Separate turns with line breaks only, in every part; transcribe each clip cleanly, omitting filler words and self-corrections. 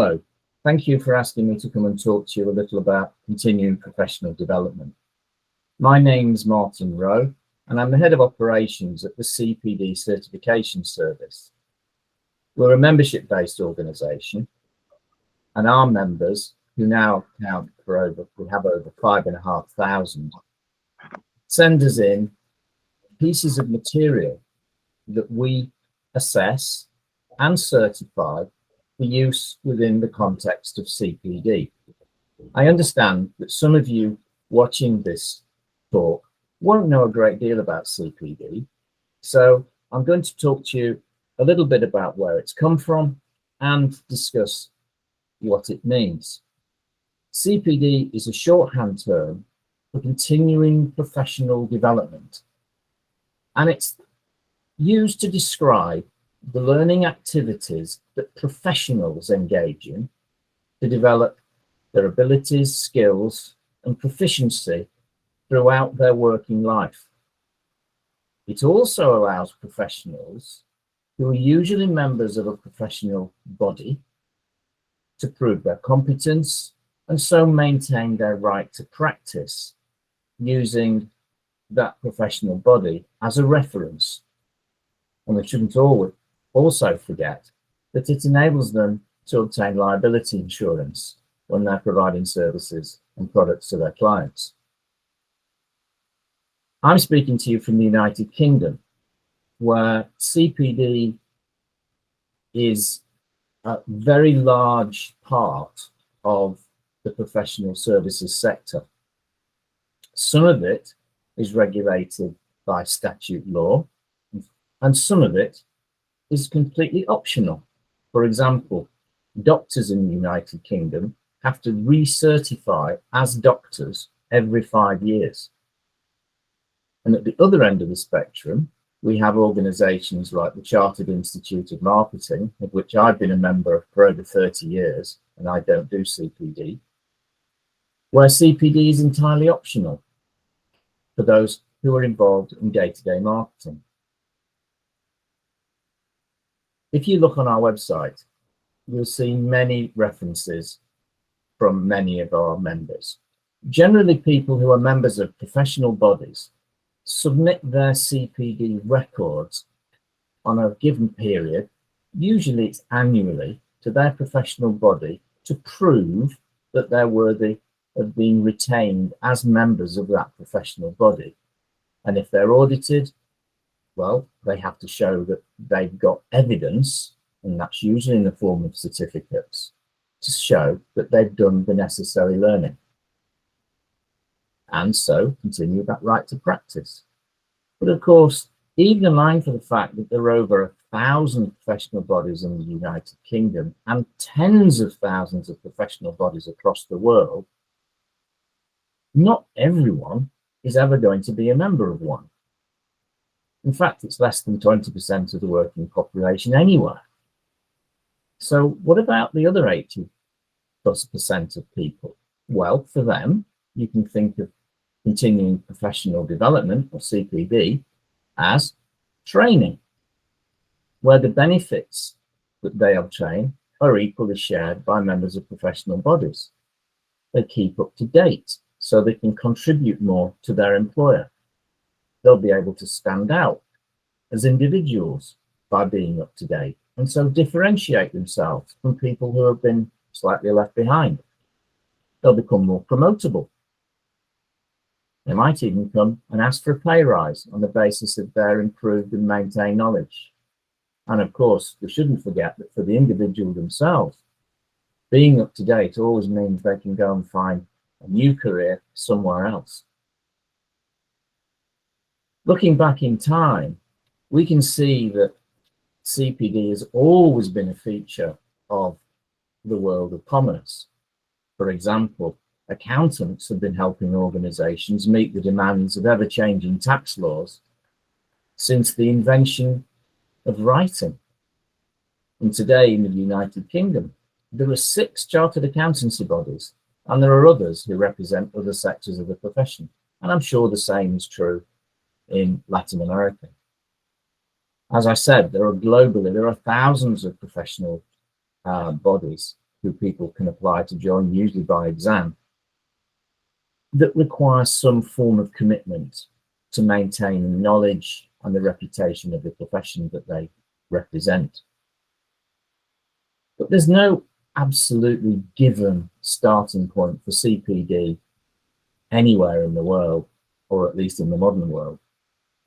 Hello, thank you for asking me to come and talk to you a little about continuing professional development. My name's Martin Rowe, and I'm the Head of Operations at the CPD Certification Service. We're a membership-based organisation, and our members, who now count for we have over 5,500, send us in pieces of material that we assess and certify for use within the context of CPD. I understand that some of you watching this talk won't know a great deal about CPD, so I'm going to talk to you a little bit about where it's come from and discuss what it means. CPD is a shorthand term for continuing professional development, and it's used to describe the learning activities that professionals engage in to develop their abilities, skills, and proficiency throughout their working life. It also allows professionals, who are usually members of a professional body, to prove their competence and so maintain their right to practice using that professional body as a reference. And we shouldn't also forget that it enables them to obtain liability insurance when they're providing services and products to their clients. I'm speaking to you from the United Kingdom, where CPD is a very large part of the professional services sector. Some of it is regulated by statute law, and some of it is completely optional. For example, doctors in the United Kingdom have to recertify as doctors every 5 years. And at the other end of the spectrum, we have organizations like the Chartered Institute of Marketing, of which I've been a member for over 30 years, and I don't do CPD, where CPD is entirely optional for those who are involved in day-to-day marketing. If you look on our website, you'll see many references from many of our members. Generally, people who are members of professional bodies submit their CPD records on a given period, usually it's annually, to their professional body to prove that they're worthy of being retained as members of that professional body. And if they're audited, well, they have to show that they've got evidence, and that's usually in the form of certificates, to show that they've done the necessary learning, and so continue that right to practice. But of course, even in line for the fact that there are over 1,000 professional bodies in the United Kingdom and tens of thousands of professional bodies across the world, not everyone is ever going to be a member of one. In fact, it's less than 20% of the working population anywhere. So what about the other 80+% of people? Well, for them, you can think of continuing professional development, or CPD, as training, where the benefits that they obtain are equally shared by members of professional bodies. They keep up to date so they can contribute more to their employer. They'll be able to stand out as individuals by being up to date, and so differentiate themselves from people who have been slightly left behind. They'll become more promotable. They might even come and ask for a pay rise on the basis of their improved and maintained knowledge. And of course, we shouldn't forget that for the individual themselves, being up to date always means they can go and find a new career somewhere else. Looking back in time, we can see that CPD has always been a feature of the world of commerce. For example, accountants have been helping organizations meet the demands of ever-changing tax laws since the invention of writing. And today in the United Kingdom, there are 6 chartered accountancy bodies, and there are others who represent other sectors of the profession. And I'm sure the same is true in Latin America. As I said, there are thousands of professional bodies who people can apply to join, usually by exam, that requires some form of commitment to maintain knowledge and the reputation of the profession that they represent. But there's no absolutely given starting point for CPD anywhere in the world, or at least in the modern world.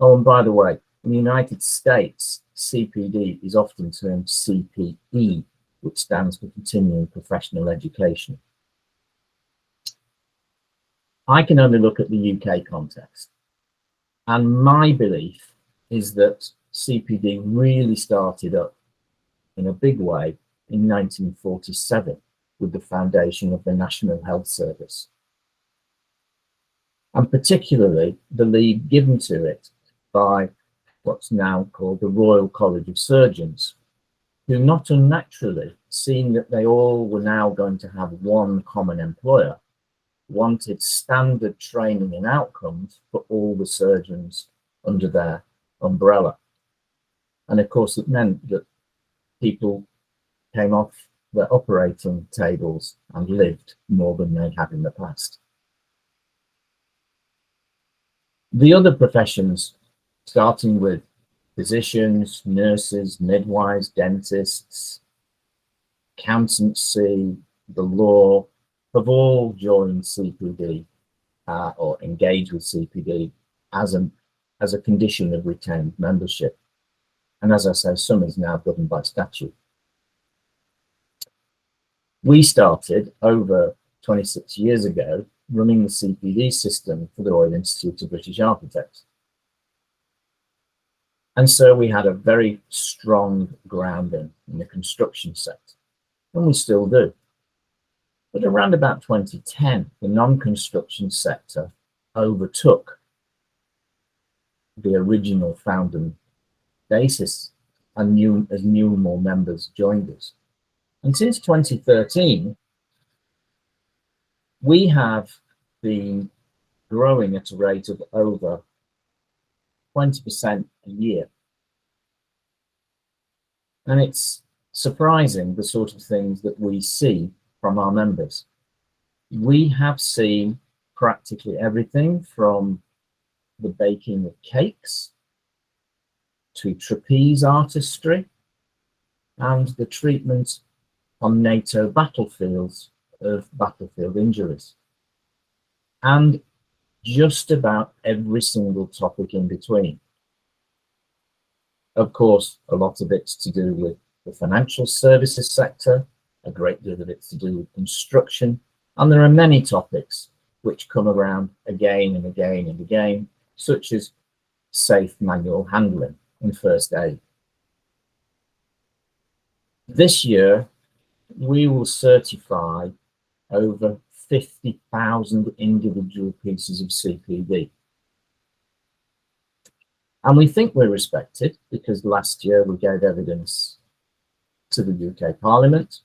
Oh, and by the way, in the United States, CPD is often termed CPE, which stands for Continuing Professional Education. I can only look at the UK context, and my belief is that CPD really started up in a big way in 1947 with the foundation of the National Health Service, and particularly the lead given to it by what's now called the Royal College of Surgeons, who not unnaturally, seeing that they all were now going to have one common employer, wanted standard training and outcomes for all the surgeons under their umbrella. And of course, it meant that people came off their operating tables and lived more than they had in the past. The other professions, starting with physicians, nurses, midwives, dentists, accountancy, the law, have all joined CPD or engaged with CPD as a condition of retained membership. And as I say, some is now governed by statute. We started over 26 years ago running the CPD system for the Royal Institute of British Architects. And so we had a very strong grounding in the construction sector, and we still do. But around about 2010, the non-construction sector overtook the original founding basis, and as new and more members joined us. And since 2013, we have been growing at a rate of over 20% a year. And it's surprising the sort of things that we see from our members. We have seen practically everything from the baking of cakes to trapeze artistry and the treatment on NATO battlefields of battlefield injuries, and just about every single topic in between. Of course, a lot of it's to do with the financial services sector, a great deal of it's to do with construction, and there are many topics which come around again and again and again, such as safe manual handling and first aid. This year, we will certify over 50,000 individual pieces of CPD. And we think we're respected because last year we gave evidence to the UK Parliament,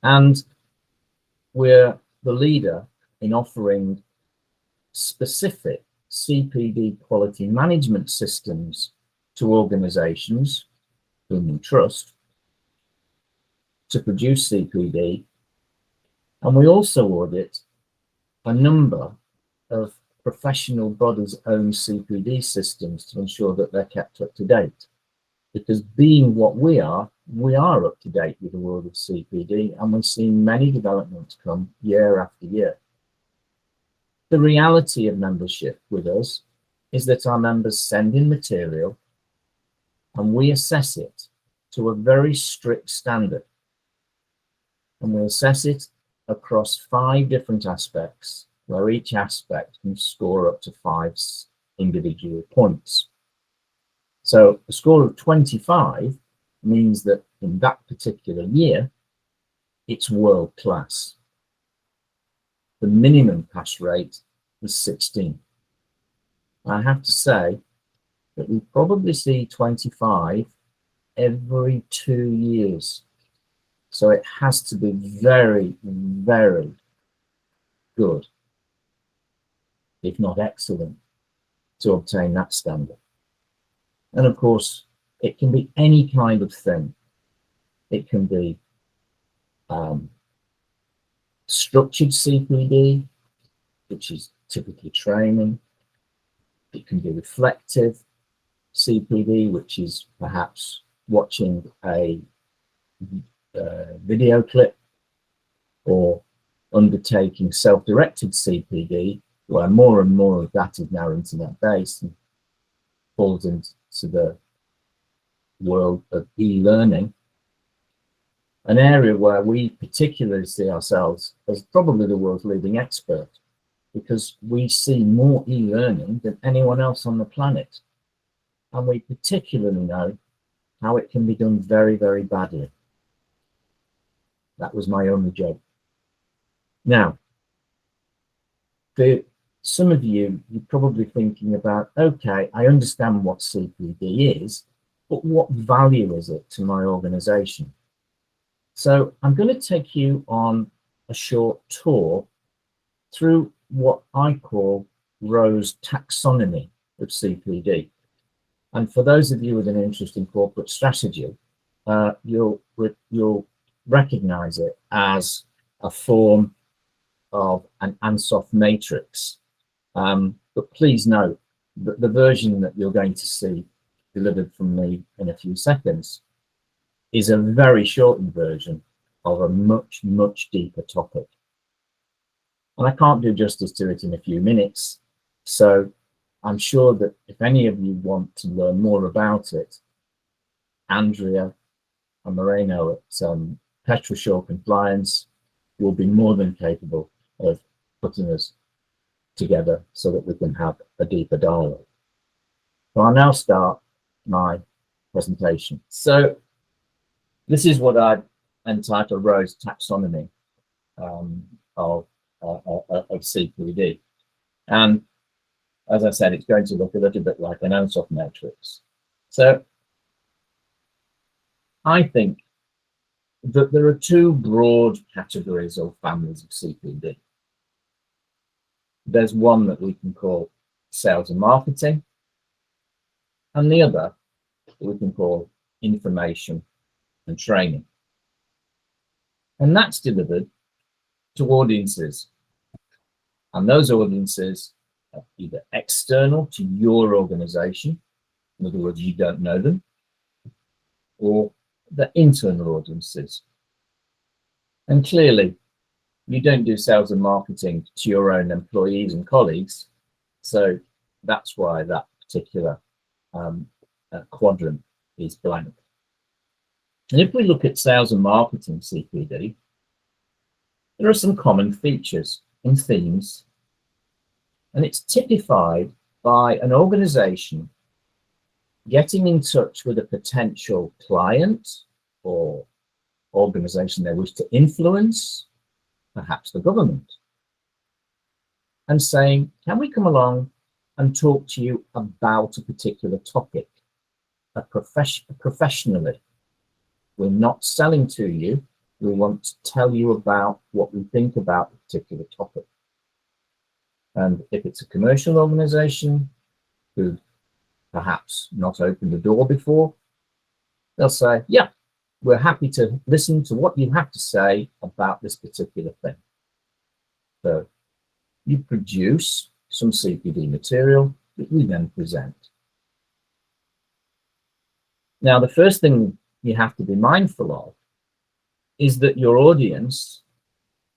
and we're the leader in offering specific CPD quality management systems to organisations whom we trust to produce CPD. And we also audit a number of professional bodies' own CPD systems to ensure that they're kept up to date. Because being what we are up to date with the world of CPD, and we've seen many developments come year after year. The reality of membership with us is that our members send in material and we assess it to a very strict standard. And we assess it across 5 different aspects, where each aspect can score up to 5 individual points. So a score of 25 means that in that particular year, it's world class. The minimum pass rate is 16. I have to say that we probably see 25 every 2 years. So it has to be very, very good, if not excellent, to obtain that standard. And of course, it can be any kind of thing. It can be structured CPD, which is typically training. It can be reflective CPD, which is perhaps watching a video clip, or undertaking self-directed CPD, where more and more of that is now internet-based and falls into the world of e-learning, an area where we particularly see ourselves as probably the world's leading expert, because we see more e-learning than anyone else on the planet. And we particularly know how it can be done very, very badly. That was my only joke. Now, for some of you, you're probably thinking about, okay, I understand what CPD is, but what value is it to my organization? So I'm going to take you on a short tour through what I call Rowe's taxonomy of CPD. And for those of you with an interest in corporate strategy, you'll recognize it as a form of an Ansoff matrix. But please note that the version that you're going to see delivered from me in a few seconds is a very shortened version of a much, much deeper topic. And I can't do justice to it in a few minutes. So I'm sure that if any of you want to learn more about it, Andrea and Moreno at Petroshaw Compliance will be more than capable of putting us together so that we can have a deeper dialogue. So I'll now start my presentation. So this is what I entitled Rowe's taxonomy of CPD. And as I said, it's going to look a little bit like an Ansoff matrix. So I think that there are two broad categories or families of CPD. There's one that we can call sales and marketing, and the other we can call information and training. And that's delivered to audiences. And those audiences are either external to your organization, in other words, you don't know them, or the internal audiences. And clearly, you don't do sales and marketing to your own employees and colleagues. So that's why that particular quadrant is blank. And if we look at sales and marketing CPD, there are some common features and themes, and it's typified by an organization getting in touch with a potential client or organization they wish to influence, perhaps the government, and saying, can we come along and talk to you about a particular topic professionally? We're not selling to you. We want to tell you about what we think about a particular topic. And if it's a commercial organization who've perhaps not opened the door before, they'll say, yeah, we're happy to listen to what you have to say about this particular thing. So you produce some CPD material that we then present. Now, the first thing you have to be mindful of is that your audience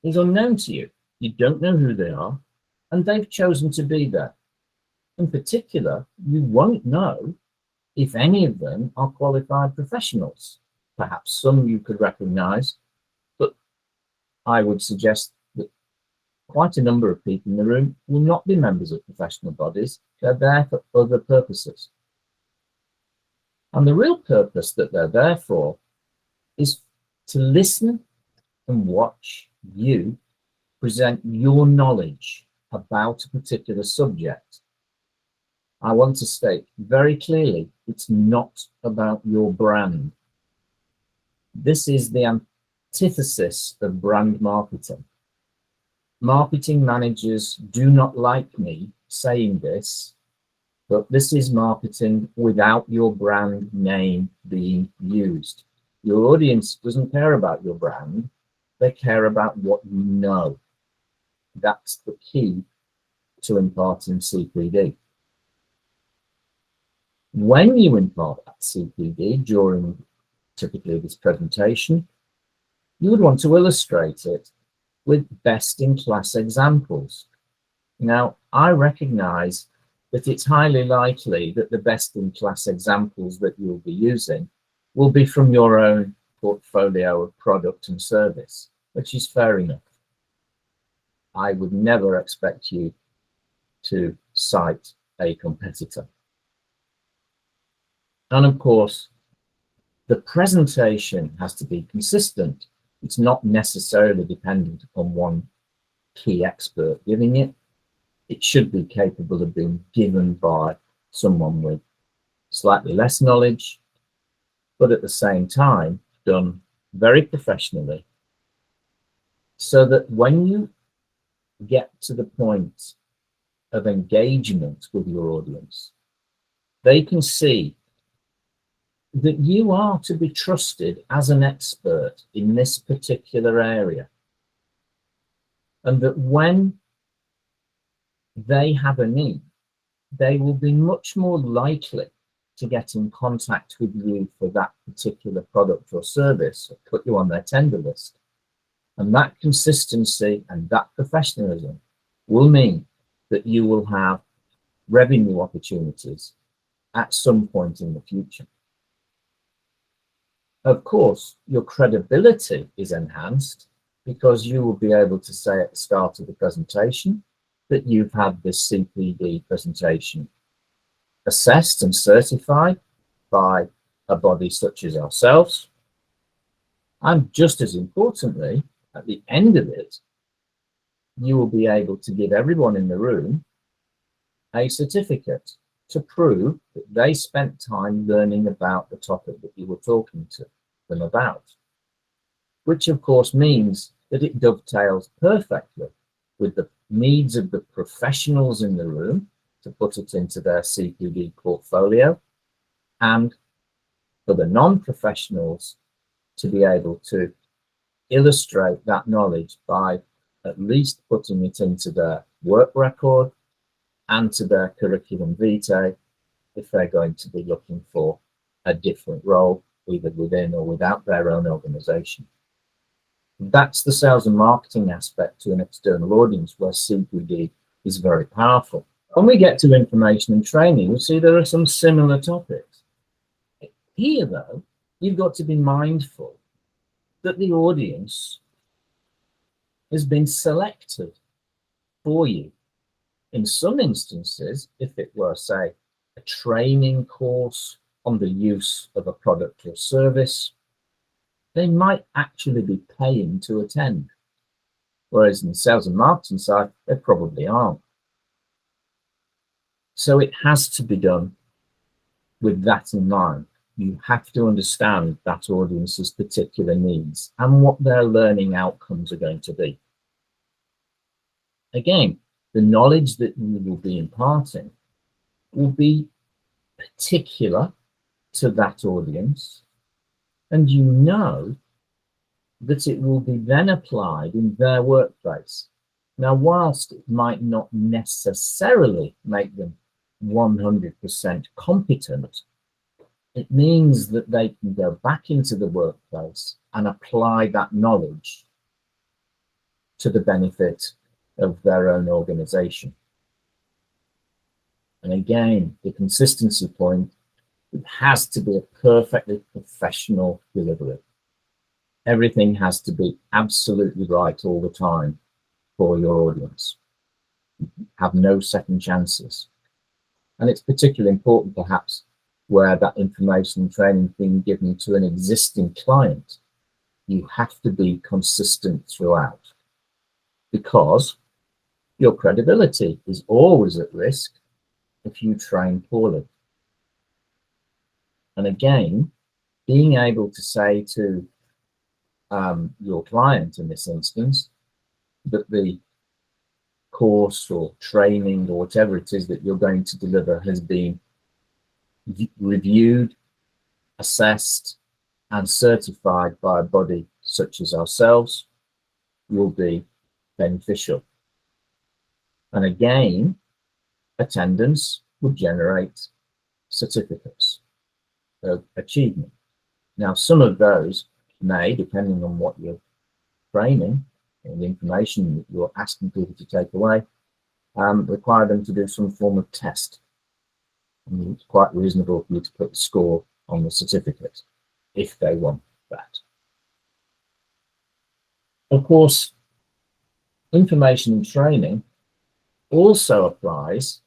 is unknown to you. You don't know who they are, and they've chosen to be there. In particular, you won't know if any of them are qualified professionals. Perhaps some you could recognize, but I would suggest that quite a number of people in the room will not be members of professional bodies. They're there for other purposes. And the real purpose that they're there for is to listen and watch you present your knowledge about a particular subject. I want to state very clearly, it's not about your brand. This is the antithesis of brand marketing. Marketing managers do not like me saying this, but this is marketing without your brand name being used. Your audience doesn't care about your brand. They care about what you know. That's the key to imparting CPD. When you impart that CPD during typically this presentation, you would want to illustrate it with best-in-class examples. Now, I recognize that it's highly likely that the best-in-class examples that you'll be using will be from your own portfolio of product and service, which is fair enough. I would never expect you to cite a competitor. And of course, the presentation has to be consistent. It's not necessarily dependent upon one key expert giving it. It should be capable of being given by someone with slightly less knowledge, but at the same time done very professionally, so that when you get to the point of engagement with your audience, they can see that you are to be trusted as an expert in this particular area, and that when they have a need, they will be much more likely to get in contact with you for that particular product or service, or put you on their tender list. And that consistency and that professionalism will mean that you will have revenue opportunities at some point in the future. Of course, your credibility is enhanced because you will be able to say at the start of the presentation that you've had this CPD presentation assessed and certified by a body such as ourselves. And just as importantly, at the end of it, you will be able to give everyone in the room a certificate to prove that they spent time learning about the topic that you were talking to them about, which of course means that it dovetails perfectly with the needs of the professionals in the room to put it into their CPD portfolio, and for the non-professionals to be able to illustrate that knowledge by at least putting it into their work record and to their curriculum vitae if they're going to be looking for a different role, either within or without their own organization. That's the sales and marketing aspect to an external audience where CPD is very powerful. When we get to information and training, you'll see there are some similar topics. Here, though, you've got to be mindful that the audience has been selected for you. In some instances, if it were, say, a training course on the use of a product or service, they might actually be paying to attend. Whereas in the sales and marketing side, they probably aren't. So it has to be done with that in mind. You have to understand that audience's particular needs and what their learning outcomes are going to be. Again, the knowledge that you will be imparting will be particular to that audience, and you know that it will be then applied in their workplace. Now, whilst it might not necessarily make them 100% competent, it means that they can go back into the workplace and apply that knowledge to the benefit of their own organization. And again, the consistency point, it has to be a perfectly professional delivery. Everything has to be absolutely right all the time for your audience. Have no second chances. And it's particularly important, perhaps, where that information and training is being given to an existing client. You have to be consistent throughout, because your credibility is always at risk if you train poorly. And again, being able to say to your client in this instance that the course or training or whatever it is that you're going to deliver has been reviewed, assessed, and certified by a body such as ourselves, will be beneficial. And again, attendance would generate certificates of achievement. Now, some of those may, depending on what you're training and the information that you're asking people to take away, require them to do some form of test. And it's quite reasonable for you to put the score on the certificate if they want that. Of course, information and training also applies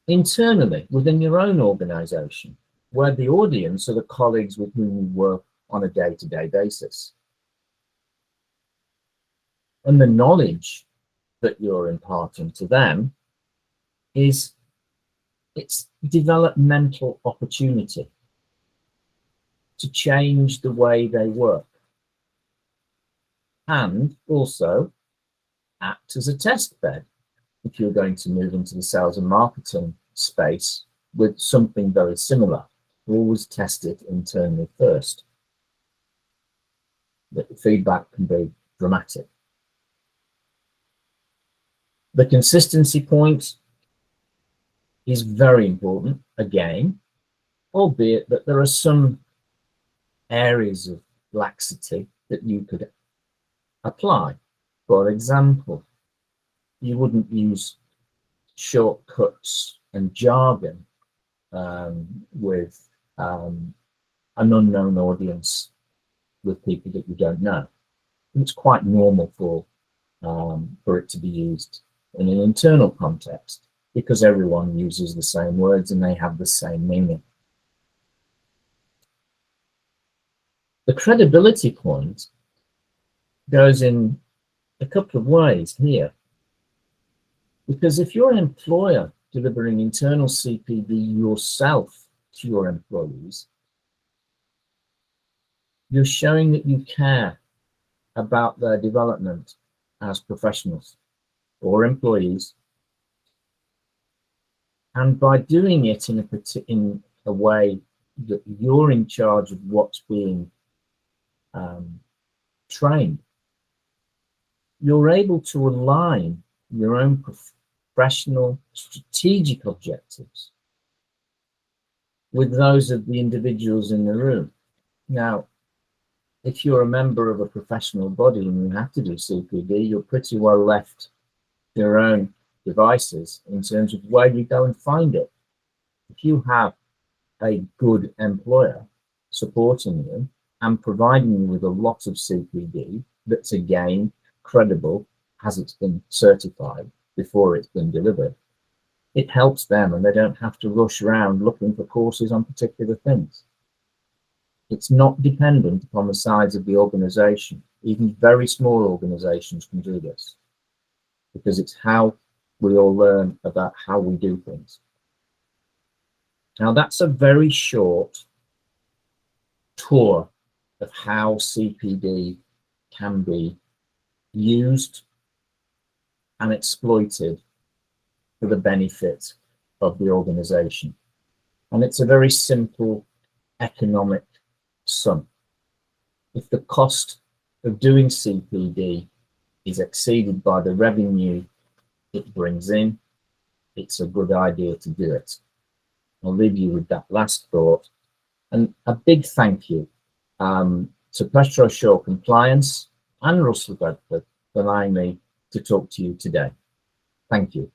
internally within your own organization, where the audience are the colleagues with whom you work on a day-to-day basis. And the knowledge that you're imparting to them is its developmental opportunity to change the way they work, and also act as a test bed if you're going to move into the sales and marketing space with something very similar. Always test it internally first. The feedback can be dramatic. The consistency point is very important, again, albeit that there are some areas of laxity that you could apply. For example, you wouldn't use shortcuts and jargon with an unknown audience, with people that you don't know. It's quite normal for it to be used in an internal context, because everyone uses the same words and they have the same meaning. The credibility point goes in a couple of ways here, because if you're an employer delivering internal CPD yourself to your employees, you're showing that you care about their development as professionals or employees. And by doing it in a way that you're in charge of what's being trained, you're able to align your own professional strategic objectives with those of the individuals in the room. Now, if you're a member of a professional body and you have to do CPD, you're pretty well left to your own devices in terms of where you go and find it. If you have a good employer supporting you and providing you with a lot of CPD that's, again, credible, has it's been certified before it's been delivered, it helps them and they don't have to rush around looking for courses on particular things. It's not dependent upon the size of the organization. Even very small organizations can do this, because it's how we all learn about how we do things. Now, that's a very short tour of how CPD can be used and exploited for the benefit of the organization. And it's a very simple economic sum. If the cost of doing CPD is exceeded by the revenue it brings in, it's a good idea to do it. I'll leave you with that last thought. And a big thank you to Petro Shaw Compliance and Russell Bedford for allowing me to talk to you today. Thank you.